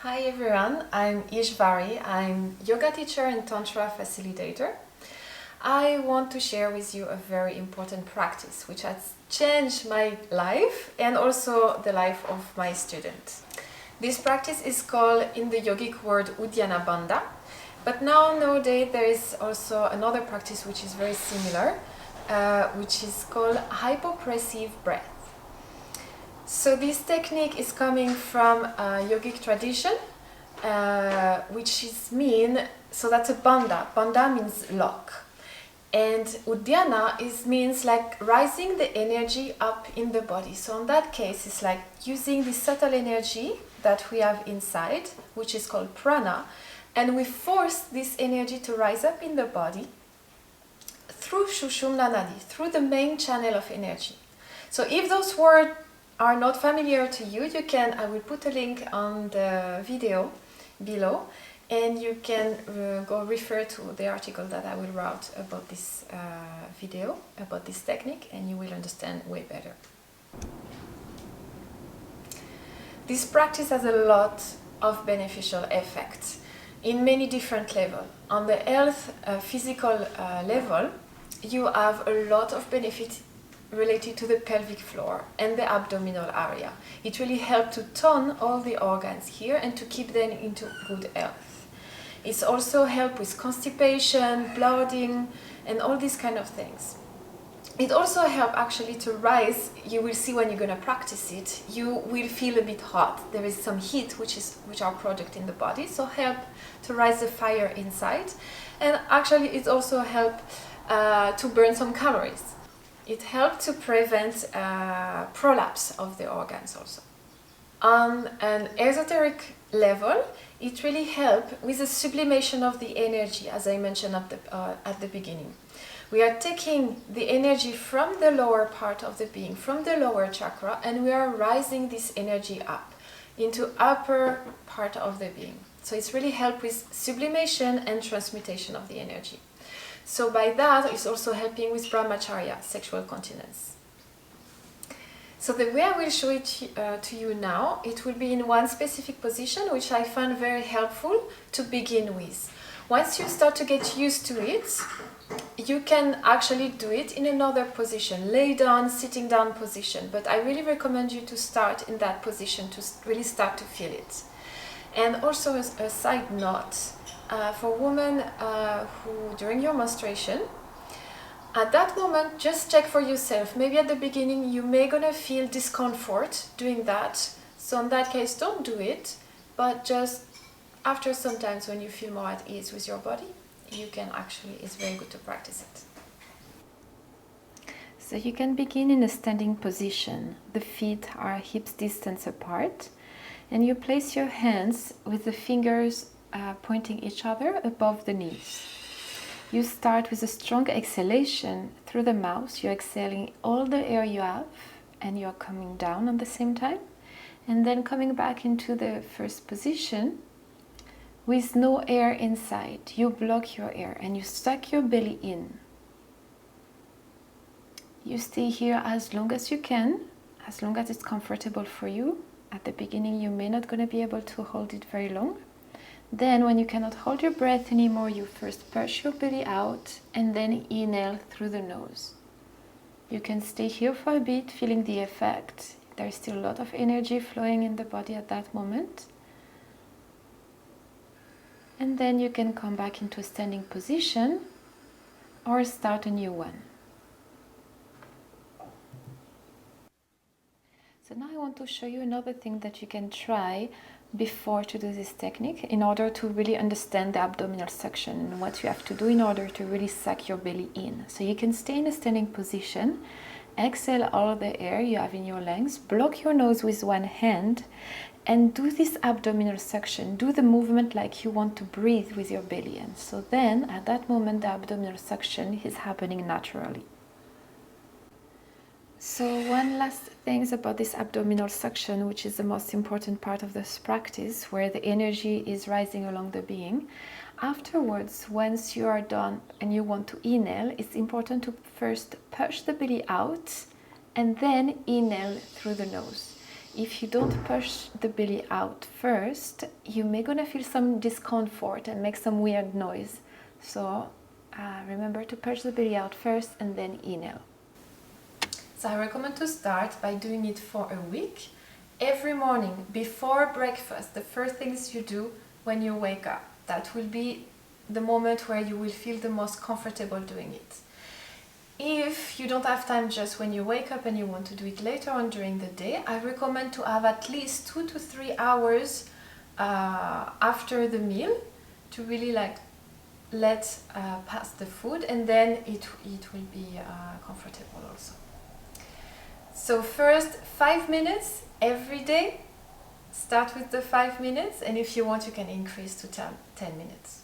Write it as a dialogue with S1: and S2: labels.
S1: Hi everyone, I'm Ishvari. I'm yoga teacher and Tantra facilitator. I want to share with you a very important practice which has changed my life and also the life of my students. This practice is called in the yogic word Uddiyana Bandha, but nowadays there is also another practice which is very similar, which is called hypopressive breath. So this technique is coming from a yogic tradition, which so that's a bandha. Bandha means lock. And Uddiyana means like rising the energy up in the body. So in that case, it's like using the subtle energy that we have inside, which is called prana, and we force this energy to rise up in the body through Sushumna Nadi, through the main channel of energy. So if those words are not familiar to you, I will put a link on the video below, and you can go refer to the article that I will write about this video, about this technique, and you will understand way better. This practice has a lot of beneficial effects in many different levels. On the health physical level, you have a lot of benefits related to the pelvic floor and the abdominal area. It really helps to tone all the organs here and to keep them into good health. It's also help with constipation, bloating, and all these kind of things. It also helps actually to rise. You will see when you're going to practice it, you will feel a bit hot. There is some heat which are product in the body, so help to rise the fire inside. And actually it also help to burn some calories. It helps to prevent prolapse of the organs also. On an esoteric level, it really helps with the sublimation of the energy, as I mentioned at the beginning. We are taking the energy from the lower part of the being, from the lower chakra, and we are rising this energy up into upper part of the being. So it's really help with sublimation and transmutation of the energy. So by that, it's also helping with brahmacharya, sexual continence. So the way I will show it to you now, it will be in one specific position, which I find very helpful to begin with. Once you start to get used to it, you can actually do it in another position, lay down, sitting down position. But I really recommend you to start in that position to really start to feel it. And also a side note, for women who during your menstruation, at that moment just check for yourself. Maybe at the beginning you may gonna feel discomfort doing that, so in that case don't do it, but just after some times when you feel more at ease with your body, you can actually, it's very good to practice it. So you can begin in a standing position. The feet are hips distance apart, and you place your hands with the fingers pointing each other above the knees. You start with a strong exhalation through the mouth. You're exhaling all the air you have, and you're coming down at the same time, and then coming back into the first position with no air inside. You block your air and you suck your belly in. You stay here as long as you can, as long as it's comfortable for you. At the beginning you may not going to be able to hold it very long. Then when you cannot hold your breath anymore, you first push your belly out and then inhale through the nose. You can stay here for a bit, feeling the effect. There's still a lot of energy flowing in the body at that moment. And then you can come back into a standing position or start a new one. So now I want to show you another thing that you can try before to do this technique in order to really understand the abdominal suction and what you have to do in order to really suck your belly in. So you can stay in a standing position, exhale all the air you have in your lungs, block your nose with one hand, and do this abdominal suction. Do the movement like you want to breathe with your belly. And so then at that moment the abdominal suction is happening naturally. So one last thing about this abdominal suction, which is the most important part of this practice, where the energy is rising along the being. Afterwards, once you are done and you want to inhale, it's important to first push the belly out and then inhale through the nose. If you don't push the belly out first, you may gonna feel some discomfort and make some weird noise. So remember to push the belly out first and then inhale. So I recommend to start by doing it for a week. Every morning before breakfast, the first things you do when you wake up. That will be the moment where you will feel the most comfortable doing it. If you don't have time just when you wake up and you want to do it later on during the day, I recommend to have at least 2 to 3 hours after the meal to really like let pass the food, and then it will be comfortable also. So first 5 minutes every day. Start with the 5 minutes, and if you want you can increase to 10 minutes.